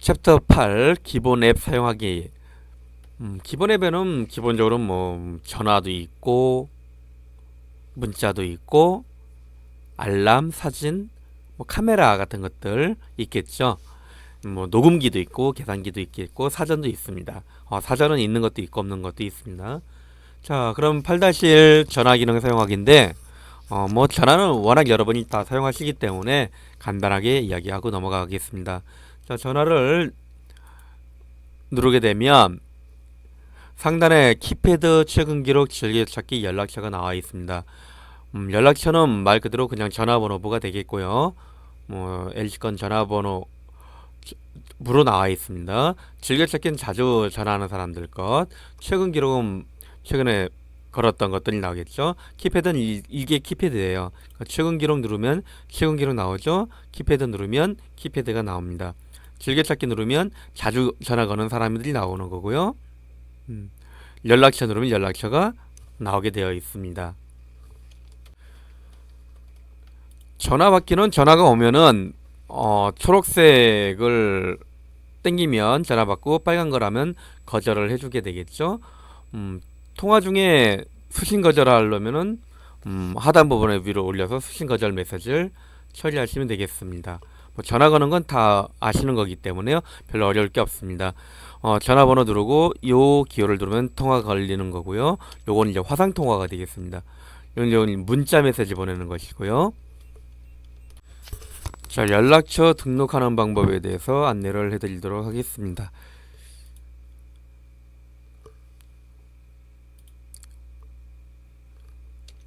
챕터 8 기본 앱 사용하기. 기본 앱에는 기본적으로 뭐 전화도 있고 문자도 있고 알람, 사진, 뭐 카메라 같은 것들 있겠죠. 뭐 녹음기도 있고 계산기도 있겠고 사전도 있습니다. 사전은 있는 것도 있고 없는 것도 있습니다. 자, 그럼 8-1 전화 기능 사용하기인데 뭐 전화는 워낙 여러분이 다 사용하시기 때문에 간단하게 이야기하고 넘어가겠습니다. 자, 전화를 누르게 되면 상단에 키패드, 최근 기록, 즐겨찾기, 연락처가 나와 있습니다. 연락처는 말 그대로 그냥 전화번호부가 되겠고요. 뭐 LG건 전화번호부로 나와 있습니다. 즐겨찾기는 자주 전화하는 사람들 것, 최근 기록은 최근에 걸었던 것들이 나오겠죠. 키패드는 이게 키패드예요. 그러니까 최근 기록 누르면 최근 기록 나오죠. 키패드 누르면 키패드가 나옵니다. 즐겨찾기 누르면 자주 전화 거는 사람들이 나오는 거고요. 연락처 누르면 연락처가 나오게 되어 있습니다. 전화 받기는 전화가 오면은 초록색을 땡기면 전화 받고 빨간 거라면 거절을 해주게 되겠죠. 통화 중에 수신 거절하려면은 하단 부분에 위로 올려서 수신 거절 메시지를 처리하시면 되겠습니다. 뭐 전화 거는 건 다 아시는 거기 때문에요. 별로 어려울 게 없습니다. 전화번호 누르고 요 기호를 누르면 통화 걸리는 거고요. 요건 이제 화상 통화가 되겠습니다. 요건 문자 메시지 보내는 것이고요. 자, 연락처 등록하는 방법에 대해서 안내를 해드리도록 하겠습니다.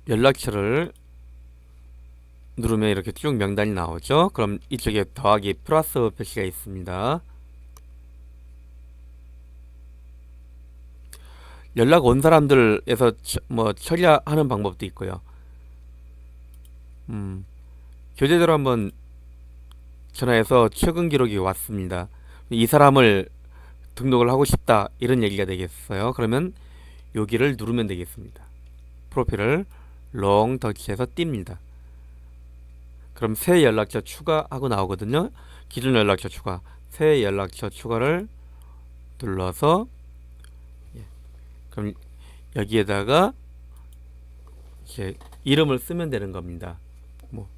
연락처를 누르면 이렇게 쭉 명단이 나오죠. 그럼 이쪽에 더하기 플러스 표시가 있습니다. 연락 온 사람들에서 뭐 처리하는 방법도 있고요. 교재대로 한번 전화해서 최근 기록이 왔습니다. 이 사람을 등록을 하고 싶다 이런 얘기가 되겠어요. 그러면 여기를 누르면 되겠습니다. 프로필을 롱 터치해서 띕니다. 그럼 새 연락처 추가하고 나오거든요. 기존 연락처 추가, 새 연락처 추가를 눌러서 그럼 여기에다가 이제 이름을 쓰면 되는 겁니다. 뭐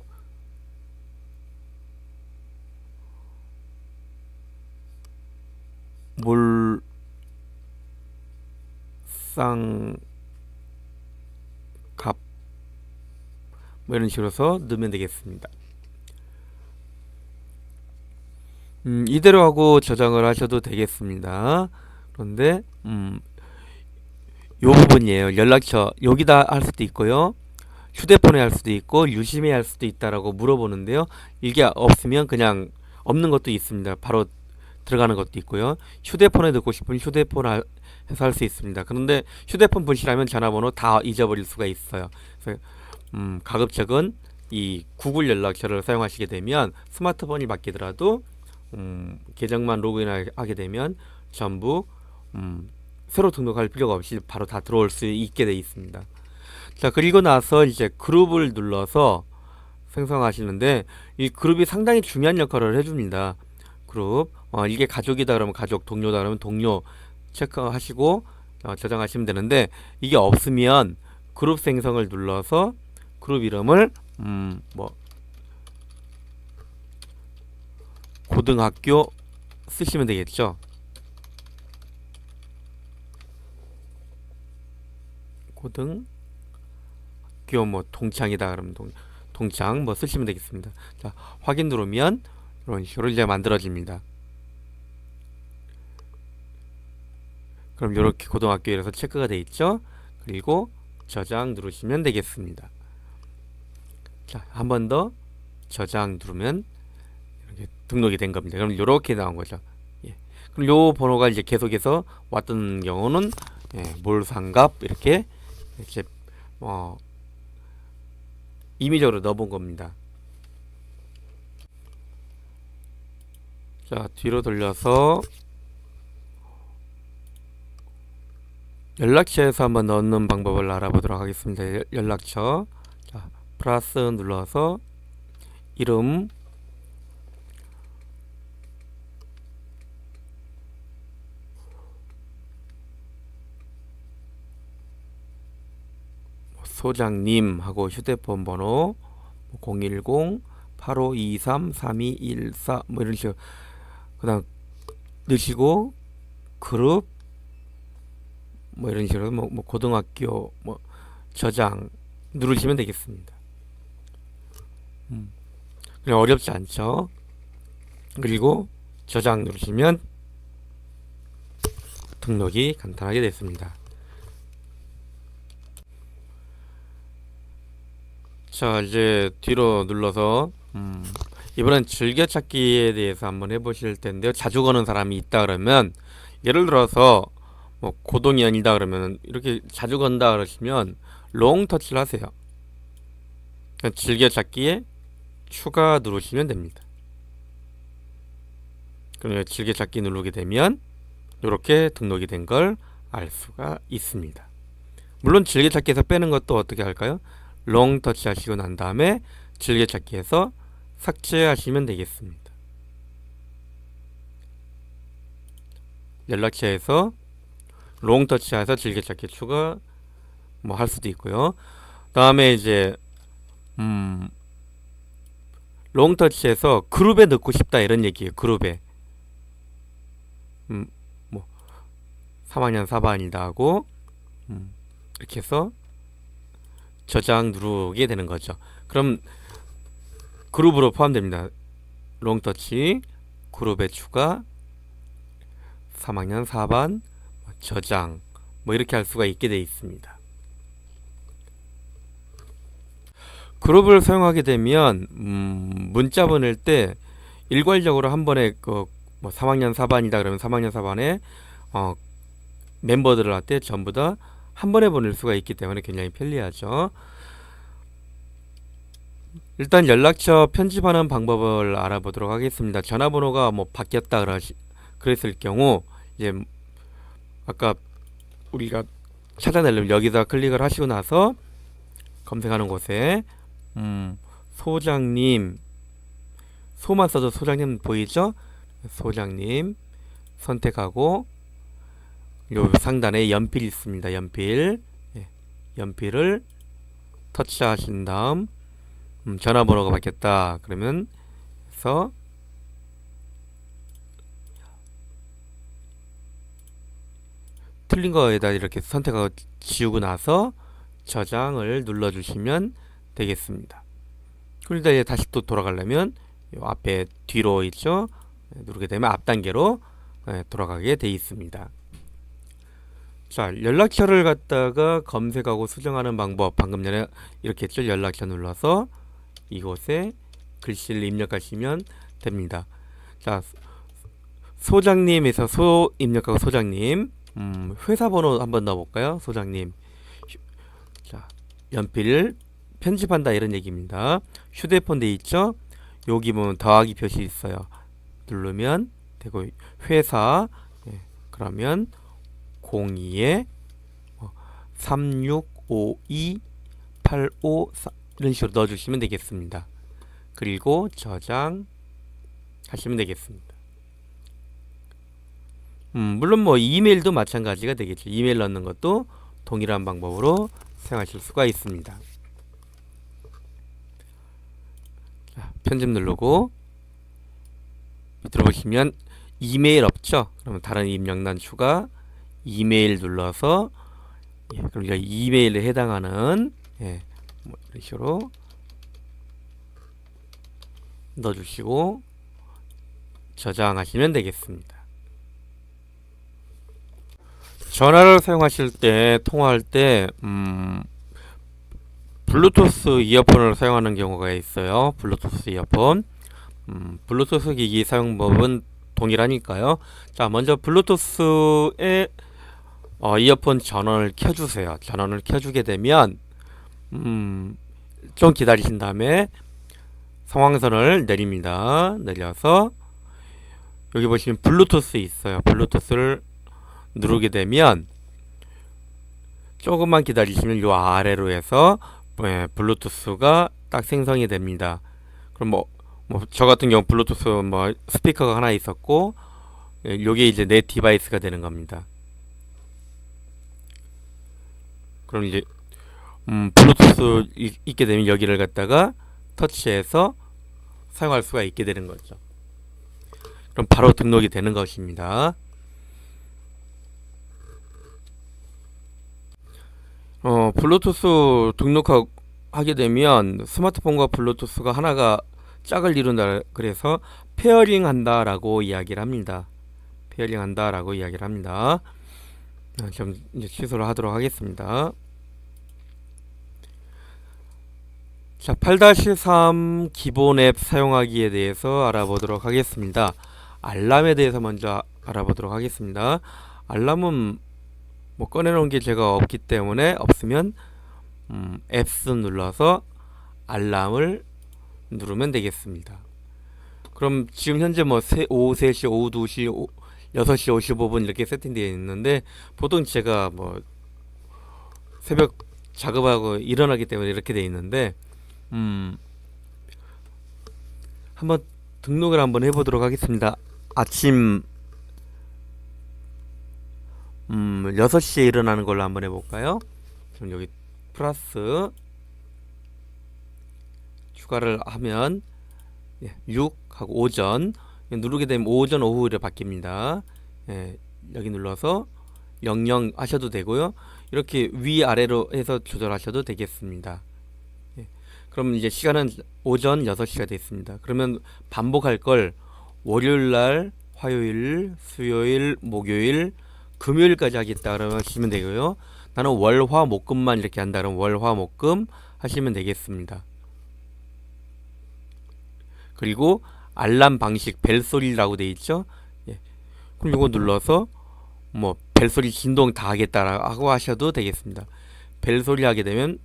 몰상갑 뭐 이런 식으로 해서 넣으면 되겠습니다. 이대로 하고 저장을 하셔도 되겠습니다. 그런데 요 부분이에요. 연락처 여기다 할 수도 있고요. 휴대폰에 할 수도 있고 유심히 할 수도 있다라고 물어보는데요. 이게 없으면 그냥 없는 것도 있습니다. 바로 들어가는 것도 있고요. 휴대폰에 넣고 싶으면 휴대폰 해서 할 수 있습니다. 그런데 휴대폰 분실하면 전화번호 다 잊어버릴 수가 있어요. 그래서 가급적은 이 구글 연락처를 사용하시게 되면 스마트폰이 바뀌더라도 계정만 로그인하게 되면 전부 새로 등록할 필요가 없이 바로 다 들어올 수 있게 되어 있습니다. 자, 그리고 나서 이제 그룹을 눌러서 생성하시는데 이 그룹이 상당히 중요한 역할을 해줍니다. 그룹 이게 가족이다 그러면 가족, 동료다 그러면 동료 체크하시고 저장하시면 되는데 이게 없으면 그룹 생성을 눌러서 그룹 이름을 뭐 고등학교 쓰시면 되겠죠. 고등학교 뭐 동창이다 그러면 동창 뭐 쓰시면 되겠습니다. 자, 확인 누르면 이런 식으로 이제 만들어집니다. 그럼 이렇게 고등학교에서 체크가 되어 있죠. 그리고 저장 누르시면 되겠습니다. 자, 한 번 더 저장 누르면 이렇게 등록이 된 겁니다. 그럼 이렇게 나온 거죠. 예. 그럼 요 번호가 이제 계속해서 왔던 경우는 몰상갑 이렇게 임의적으로 넣어본 겁니다. 자, 뒤로 돌려서 연락처에서 한번 넣는 방법을 알아보도록 하겠습니다. 연락처. 자, 플러스 눌러서 이름 소장님 하고 휴대폰 번호 010-8523-3214 뭐 이런 식으로 그다음 넣으시고 그룹 뭐 이런 식으로 뭐 고등학교 뭐 저장 누르시면 되겠습니다. 그냥 어렵지 않죠. 그리고 저장 누르시면 등록이 간단하게 됐습니다. 자, 이제 뒤로 눌러서 이번엔 즐겨찾기에 대해서 한번 해보실 텐데요. 자주 거는 사람이 있다 그러면 예를 들어서 뭐 고동이 아니다 그러면 이렇게 자주 건다 그러시면 롱 터치를 하세요. 즐겨찾기에 추가 누르시면 됩니다. 그럼 즐겨찾기 누르게 되면 이렇게 등록이 된 걸 알 수가 있습니다. 물론 즐겨찾기에서 빼는 것도 어떻게 할까요? 롱 터치 하시고 난 다음에 즐겨찾기에서 삭제하시면 되겠습니다. 연락처에서 롱 터치해서 즐겨찾기 추가 뭐 할 수도 있고요. 다음에 이제 롱 터치해서 그룹에 넣고 싶다 이런 얘기예요. 그룹에 뭐 3학년 4반이다 하고 이렇게 해서 저장 누르게 되는 거죠. 그럼 그룹으로 포함됩니다. 롱 터치 그룹에 추가 3학년 4반 저장 뭐 이렇게 할 수가 있게 되어 있습니다. 그룹을 사용하게 되면 문자 보낼 때 일괄적으로 한 번에 뭐 3학년 4반이다 그러면 3학년 4반에 멤버들한테 전부 다 한 번에 보낼 수가 있기 때문에 굉장히 편리하죠. 일단 연락처 편집하는 방법을 알아보도록 하겠습니다. 전화번호가 뭐 바뀌었다 그랬을 경우 이제 아까 우리가 찾아내려면 여기다 클릭을 하시고 나서 검색하는 곳에 소장님 소만 써도 소장님 보이죠? 소장님 선택하고 요 상단에 연필 있습니다. 연필 연필을 터치하신 다음 전화번호가 바뀌었다 그러면 해서 틀린 거에다 이렇게 선택하고 지우고 나서 저장을 눌러주시면 되겠습니다. 그러다 이제 다시 또 돌아가려면 요 앞에 뒤로 있죠? 누르게 되면 앞 단계로 돌아가게 되어 있습니다. 자, 연락처를 갖다가 검색하고 수정하는 방법 방금 전에 이렇게 했죠. 연락처 눌러서 이곳에 글씨를 입력하시면 됩니다. 자, 소장님에서 소 입력하고 소장님 회사 번호 한번 넣어볼까요? 소장님 자, 연필 편집한다 이런 얘기입니다. 휴대폰 돼 있죠? 여기 보면 더하기 표시 있어요. 누르면 되고 회사 그러면 02에 3652-854 이런 식으로 넣어주시면 되겠습니다. 그리고 저장 하시면 되겠습니다. 물론 뭐 이메일도 마찬가지가 되겠죠. 이메일 넣는 것도 동일한 방법으로 사용하실 수가 있습니다. 자, 편집 누르고 밑으로 보시면 이메일 없죠? 그러면 다른 입력란 추가 이메일 눌러서 그럼 우리가 이메일에 해당하는 뭐 이런 식으로 넣어주시고 저장하시면 되겠습니다. 전화를 사용하실 때 통화할 때 블루투스 이어폰을 사용하는 경우가 있어요. 블루투스 이어폰 블루투스 기기 사용법은 동일하니까요. 자, 먼저 블루투스에 이어폰 전원을 켜주세요. 전원을 켜주게 되면 좀 기다리신 다음에 상황선을 내립니다. 내려서 여기 보시면 블루투스 있어요. 블루투스를 누르게 되면 조금만 기다리시면 요 아래로 해서 블루투스가 딱 생성이 됩니다. 그럼 뭐 저 같은 경우 블루투스 뭐 스피커가 하나 있었고 요게 이제 내 디바이스가 되는 겁니다. 그럼 이제 블루투스 있게 되면 여기를 갖다가 터치해서 사용할 수가 있게 되는 거죠. 그럼 바로 등록이 되는 것입니다. 블루투스 등록하게 되면 스마트폰과 블루투스가 하나가 짝을 이룬다. 그래서 페어링 한다라고 이야기를 합니다. 페어링 한다라고 이야기를 합니다. 좀 이제 취소를 하도록 하겠습니다. 자, 8-3 기본 앱 사용하기에 대해서 알아보도록 하겠습니다. 알람에 대해서 먼저 알아보도록 하겠습니다. 알람은 뭐 꺼내놓은 게 제가 없기 때문에 없으면 앱스 눌러서 알람을 누르면 되겠습니다. 그럼 지금 현재 뭐 오후 3시, 오후 2시, 6시 55분 이렇게 세팅되어 있는데 보통 제가 뭐 새벽 작업하고 일어나기 때문에 이렇게 되어 있는데 한번 등록을 한번 해보도록 하겠습니다. 아침 6시에 일어나는 걸로 한번 해볼까요? 그럼 여기 플러스 추가를 하면 6 하고 오전 누르게 되면 오전 오후로 바뀝니다. 여기 눌러서 00 하셔도 되고요. 이렇게 위아래로 해서 조절하셔도 되겠습니다. 그럼 이제 시간은 오전 6시가 됐습니다. 그러면 반복할 걸 월요일날, 화요일, 수요일, 목요일, 금요일까지 하겠다 그러면 하시면 되고요. 나는 월, 화, 목금만 이렇게 한다 그러면 월, 화, 목금 하시면 되겠습니다. 그리고 알람 방식 벨소리라고 되어 있죠. 그럼 이거 눌러서 뭐 벨소리 진동 다 하겠다라고 하셔도 되겠습니다. 벨소리 하게 되면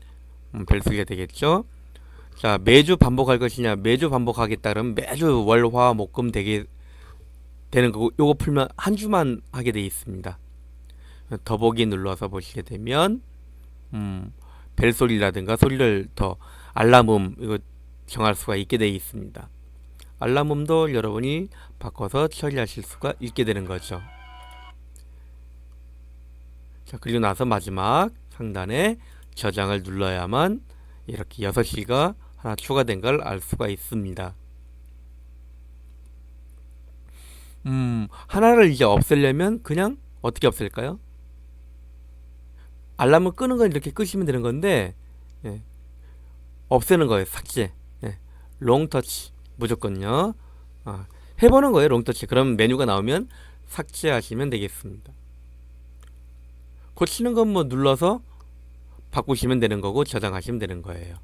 벨소리가 되겠죠. 자, 매주 반복할 것이냐, 매주 반복하겠다 그러면 매주 월, 화, 목금 되게 되는 거고, 요거 풀면 한 주만 하게 되어 있습니다. 더보기 눌러서 보시게 되면 벨소리라든가 소리를 더 알람음 이거 정할 수가 있게 되어 있습니다. 알람음도 여러분이 바꿔서 처리하실 수가 있게 되는 거죠. 자, 그리고 나서 마지막 상단에 저장을 눌러야만 이렇게 6시가 하나 추가된 걸 알 수가 있습니다. 하나를 이제 없애려면 그냥 어떻게 없앨까요? 알람을 끄는 건 이렇게 끄시면 되는 건데 없애는 거예요. 삭제. 롱터치 무조건요. 해보는 거예요. 롱터치. 그럼 메뉴가 나오면 삭제하시면 되겠습니다. 고치는 건 뭐 눌러서 바꾸시면 되는 거고 저장하시면 되는 거예요.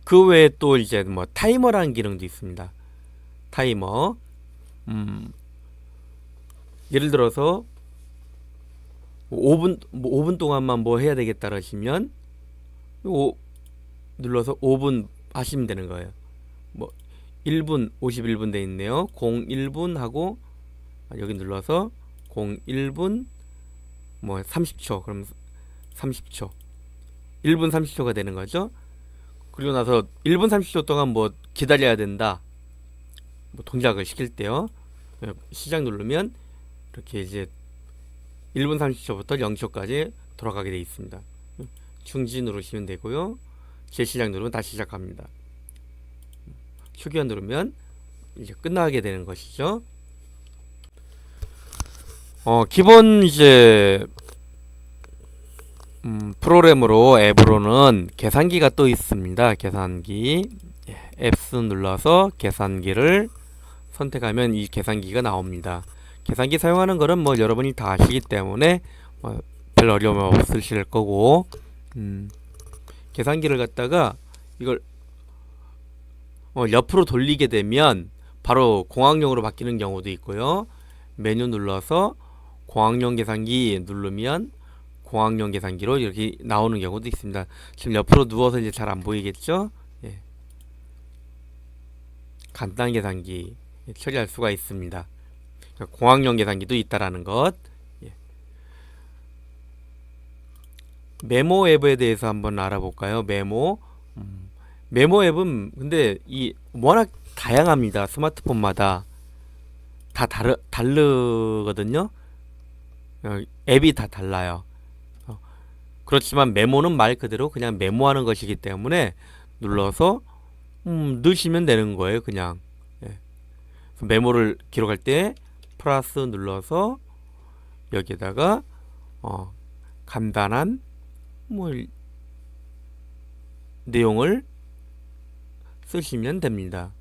그 외에 또 이제 뭐 타이머라는 기능도 있습니다. 타이머. 예를 들어서 5분 동안만 뭐 해야 되겠다 하시면 눌러서 5분 하시면 되는 거예요. 뭐 1분 51분 돼 있네요. 01분 하고 여기 눌러서 01분 뭐 30초 그럼 30초 1분 30초가 되는 거죠. 그리고 나서 1분 30초 동안 뭐 기다려야 된다. 뭐 동작을 시킬 때요. 시작 누르면 이렇게 이제 1분 30초부터 0초까지 돌아가게 되어 있습니다. 중지 누르시면 되고요. 재시작 누르면 다시 시작합니다. 초기화 누르면 이제 끝나게 되는 것이죠. 기본 이제 프로그램으로 앱으로는 계산기가 또 있습니다. 계산기 앱스 눌러서 계산기를 선택하면 이 계산기가 나옵니다. 계산기 사용하는 거는 뭐 여러분이 다 아시기 때문에 별 어려움 없으실 거고 계산기를 갖다가 이걸 옆으로 돌리게 되면 바로 공학용으로 바뀌는 경우도 있고요. 메뉴 눌러서 공학용 계산기 누르면 공학용 계산기로 이렇게 나오는 경우도 있습니다. 지금 옆으로 누워서 이제 잘 안 보이겠죠? 간단 계산기 처리할 수가 있습니다. 공학용 계산기도 있다라는 것. 메모 앱에 대해서 한번 알아볼까요? 메모. 메모 앱은 근데 이 워낙 다양합니다. 스마트폰마다 다 다르거든요. 앱이 다 달라요. 그렇지만 메모는 말 그대로 그냥 메모하는 것이기 때문에 눌러서 넣으시면 되는 거예요. 그냥. 예. 메모를 기록할 때 플러스 눌러서 여기에다가 간단한 뭐 내용을 쓰시면 됩니다.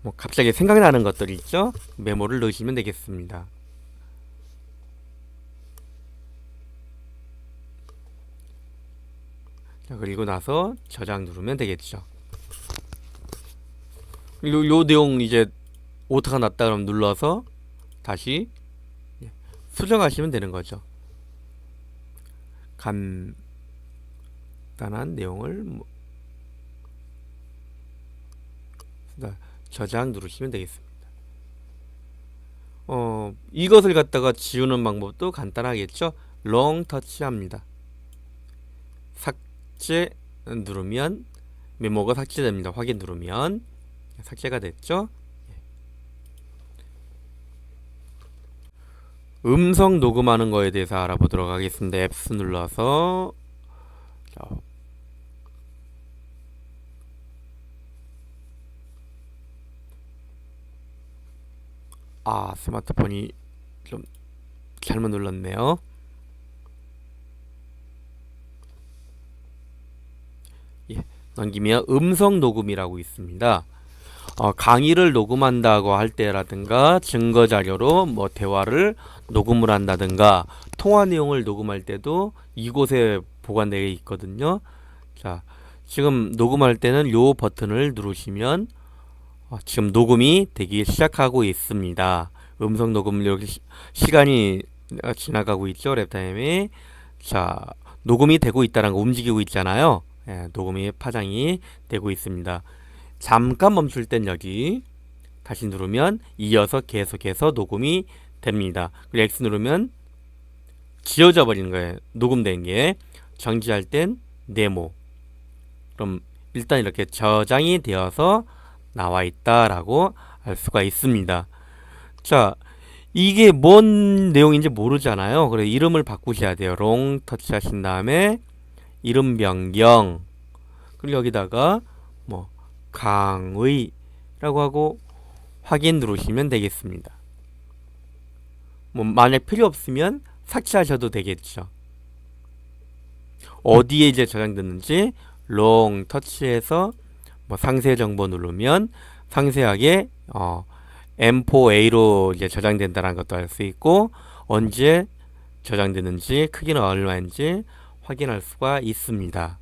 뭐 갑자기 생각나는 것들이 있죠? 메모를 넣으시면 되겠습니다. 자, 그리고 나서 저장 누르면 되겠죠. 요 내용 이제 오타가 났다 그러면 눌러서 다시 수정하시면 되는 거죠. 간단한 내용을 저장 누르시면 되겠습니다. 이것을 갖다가 지우는 방법도 간단하겠죠. 롱 터치합니다. 삭제 누르면 메모가 삭제됩니다. 확인 누르면 삭제가 됐죠. 음성 녹음하는 거에 대해서 알아보도록 하겠습니다. 앱스 눌러서 스마트폰이 좀 잘못 눌렀네요. 넘기면 음성 녹음이라고 있습니다. 강의를 녹음한다고 할 때라든가 증거 자료로 뭐 대화를 녹음을 한다든가 통화 내용을 녹음할 때도 이곳에 보관되어 있거든요. 자, 지금 녹음할 때는 요 버튼을 누르시면 지금 녹음이 되기 시작하고 있습니다. 음성 녹음 이렇게 시간이 지나가고 있죠. 랩타임에. 자, 녹음이 되고 있다는 거 움직이고 있잖아요. 녹음이 파장이 되고 있습니다. 잠깐 멈출 땐 여기 다시 누르면 이어서 계속해서 녹음이 됩니다. 그리고 X 누르면 지워져 버리는 거예요. 녹음된 게. 정지할 땐 네모. 그럼 일단 이렇게 저장이 되어서 나와 있다라고 알 수가 있습니다. 자, 이게 뭔 내용인지 모르잖아요. 그래서 이름을 바꾸셔야 돼요. 롱 터치 하신 다음에 이름 변경. 그리고 여기다가 뭐 강의라고 하고 확인 누르시면 되겠습니다. 뭐 만약 필요 없으면 삭제하셔도 되겠죠. 어디에 이제 저장됐는지 롱 터치해서 뭐 상세 정보 누르면 상세하게 M4A로 이제 저장된다는 것도 알 수 있고 언제 저장되는지 크기는 얼마인지 확인할 수가 있습니다.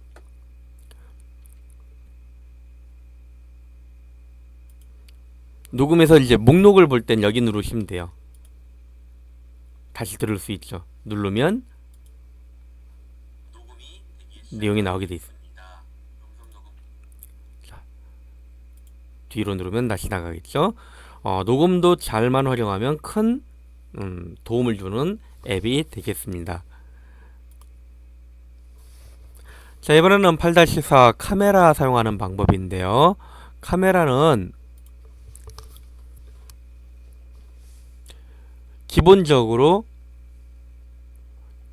녹음해서 이제 목록을 볼 땐 여기 누르시면 돼요. 다시 들을 수 있죠. 누르면 내용이 나오게 돼 있습니다. 자, 뒤로 누르면 다시 나가겠죠. 녹음도 잘만 활용하면 큰 도움을 주는 앱이 되겠습니다. 자, 이번에는 8-4 카메라 사용하는 방법인데요. 카메라는 기본적으로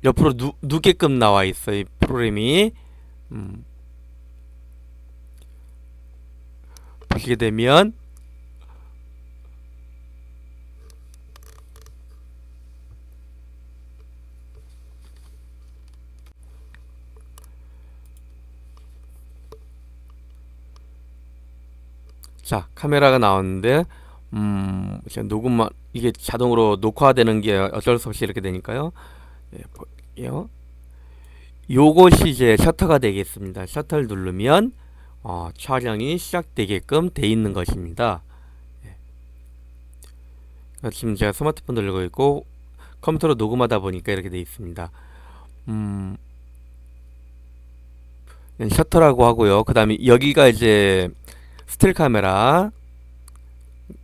옆으로 누게끔 나와 있어요. 이 프로그램이. 보시게 되면 자, 카메라가 나왔는데 녹음만 이게 자동으로 녹화되는 게 어쩔 수 없이 이렇게 되니까요. 볼게요. 요것이 이제 셔터가 되겠습니다. 셔터를 누르면 촬영이 시작되게끔 돼 있는 것입니다. 지금 제가 스마트폰 들고 있고 컴퓨터로 녹음하다 보니까 이렇게 돼 있습니다. 셔터라고 하고요. 그 다음에 여기가 이제 스틸 카메라, 그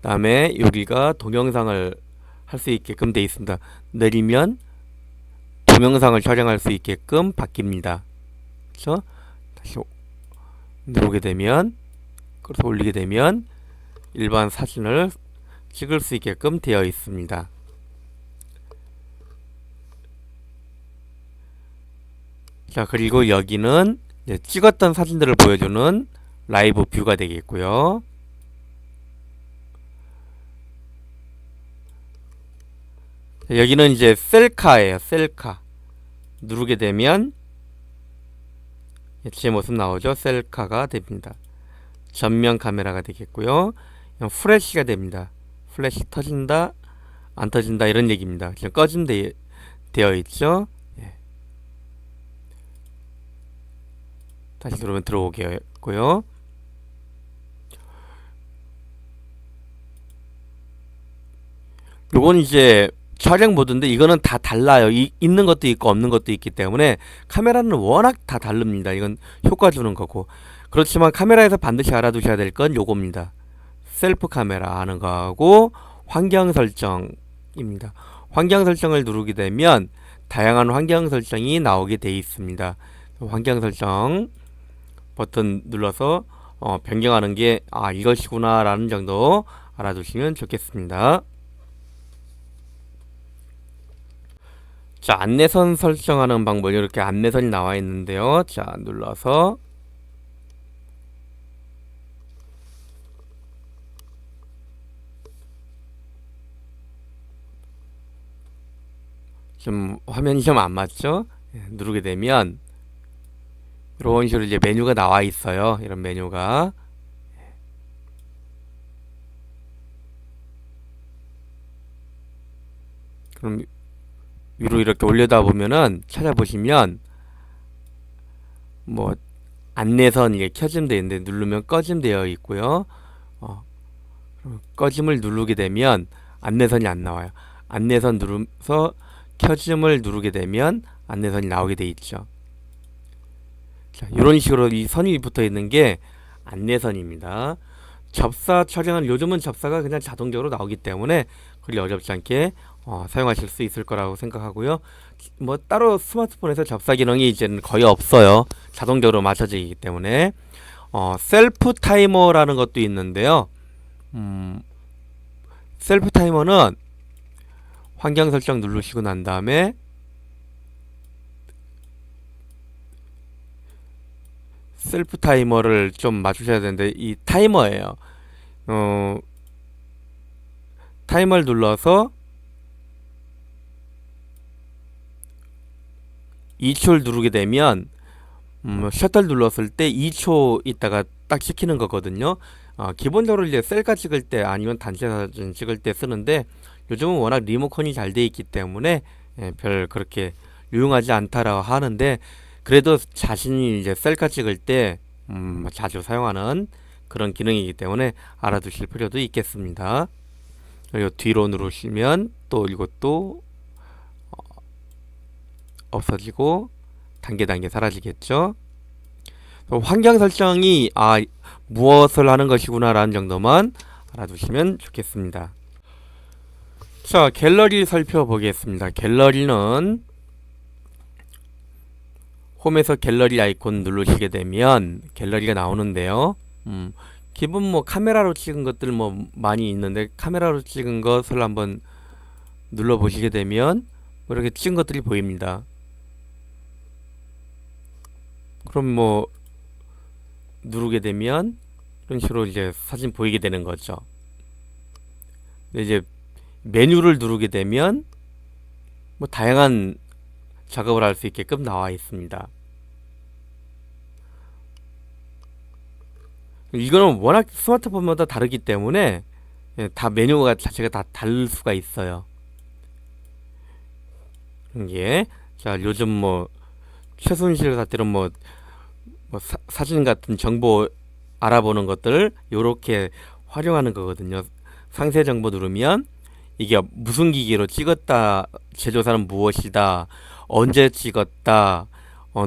다음에 여기가 동영상을 할 수 있게끔 되어 있습니다. 내리면 동영상을 촬영할 수 있게끔 바뀝니다. 그렇죠? 다시 누르게 되면, 그래서 올리게 되면 일반 사진을 찍을 수 있게끔 되어 있습니다. 자, 그리고 여기는 이제 찍었던 사진들을 보여주는 라이브 뷰가 되겠고요. 여기는 이제 셀카예요. 셀카. 누르게 되면 제 모습 나오죠. 셀카가 됩니다. 전면 카메라가 되겠고요. 플래시가 됩니다. 플래시 터진다, 안 터진다 이런 얘기입니다. 지금 꺼짐 되어 있죠. 예. 다시 누르면 들어오겠고요. 요건 이제 촬영 모드인데 이거는 다 달라요. 있는 것도 있고 없는 것도 있기 때문에 카메라는 워낙 다 다릅니다. 이건 효과 주는 거고. 그렇지만 카메라에서 반드시 알아두셔야 될 건 요겁니다. 셀프 카메라 하는 거하고 환경 설정입니다. 환경 설정을 누르게 되면 다양한 환경 설정이 나오게 되어 있습니다. 환경 설정 버튼 눌러서 변경하는 게 이것이구나 라는 정도 알아두시면 좋겠습니다. 자, 안내선 설정하는 방법, 이렇게 안내선이 나와 있는데요. 자, 눌러서 좀 화면이 좀 안 맞죠? 누르게 되면 이런 식으로 이제 메뉴가 나와 있어요. 이런 메뉴가. 그럼 위로 이렇게 올려다 보면은 찾아보시면 뭐 안내선 이게 켜짐 되어 있는데 누르면 꺼짐 되어 있고요. 꺼짐을 누르게 되면 안내선이 안 나와요. 안내선 누르면서 켜짐을 누르게 되면 안내선이 나오게 돼 있죠. 자, 이런 식으로 이 선이 붙어 있는 게 안내선입니다. 접사 촬영은 요즘은 접사가 그냥 자동적으로 나오기 때문에 그리 어렵지 않게 사용하실 수 있을 거라고 생각하고요. 뭐 따로 스마트폰에서 접사 기능이 이제는 거의 없어요. 자동적으로 맞춰지기 때문에 셀프 타이머라는 것도 있는데요. 셀프 타이머는 환경 설정 누르시고 난 다음에 셀프 타이머를 좀 맞추셔야 되는데 이 타이머예요. 타이머를 눌러서 2초를 누르게 되면 셔틀 눌렀을 때 2초 있다가 딱 시키는 거거든요. 기본적으로 이제 셀카 찍을 때 아니면 단체 사진 찍을 때 쓰는데 요즘은 워낙 리모컨이 잘 돼 있기 때문에 별 그렇게 유용하지 않다라고 하는데 그래도 자신이 이제 셀카 찍을 때 자주 사용하는 그런 기능이기 때문에 알아두실 필요도 있겠습니다. 그리고 뒤로 누르시면 또 이것도 없어지고 단계 사라지겠죠. 환경 설정이 무엇을 하는 것이구나 라는 정도만 알아두시면 좋겠습니다. 자, 갤러리 살펴보겠습니다. 갤러리는 홈에서 갤러리 아이콘 누르시게 되면 갤러리가 나오는데요. 기본 뭐 카메라로 찍은 것들 뭐 많이 있는데 카메라로 찍은 것을 한번 눌러 보시게 되면 뭐 이렇게 찍은 것들이 보입니다. 그럼 뭐 누르게 되면 이런 식으로 이제 사진 보이게 되는 거죠. 근데 이제 메뉴를 누르게 되면 뭐 다양한 작업을 할 수 있게끔 나와 있습니다. 이거는 워낙 스마트폰마다 다르기 때문에 다 메뉴가 자체가 다 다를 수가 있어요. 이게 자, 요즘 뭐 최순실 사태로 뭐 사진 같은 정보 알아보는 것들 요렇게 활용하는 거거든요. 상세 정보 누르면 이게 무슨 기기로 찍었다, 제조사는 무엇이다, 언제 찍었다,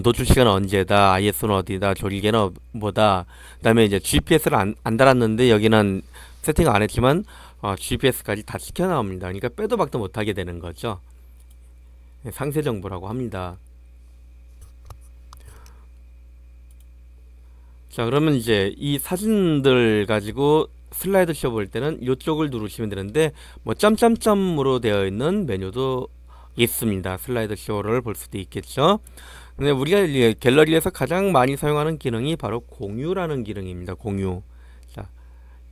노출 시간은 언제다, ISO는 어디다, 조리개는 뭐다. 그다음에 이제 GPS를 안 달았는데 여기는 세팅 안 했지만 GPS까지 다 시켜 나옵니다. 그러니까 빼도 박도 못하게 되는 거죠. 상세 정보라고 합니다. 자, 그러면 이제 이 사진들 가지고 슬라이드 쇼 볼 때는 이쪽을 누르시면 되는데 뭐 점점점으로 되어 있는 메뉴도 있습니다. 슬라이드 쇼를 볼 수도 있겠죠. 근데 우리가 갤러리에서 가장 많이 사용하는 기능이 바로 공유라는 기능입니다. 공유. 자,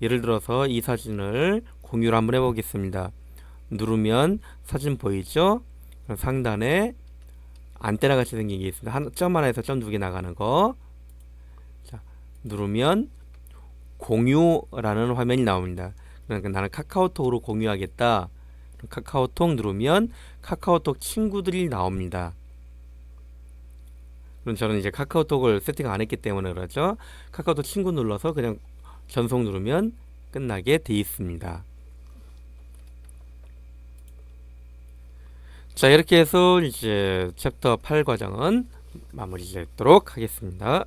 예를 들어서 이 사진을 공유를 한번 해보겠습니다. 누르면 사진 보이죠? 상단에 안테나 같이 생긴 게 있습니다. 점 하나에서 점 두 개 나가는 거. 자, 누르면 공유라는 화면이 나옵니다. 그러니까 나는 카카오톡으로 공유하겠다. 카카오톡 누르면 카카오톡 친구들이 나옵니다. 그럼 저는 이제 카카오톡을 세팅 안 했기 때문에 그렇죠. 카카오톡 친구 눌러서 그냥 전송 누르면 끝나게 돼 있습니다. 자, 이렇게 해서 이제 챕터 8 과정은 마무리 짓도록 하겠습니다.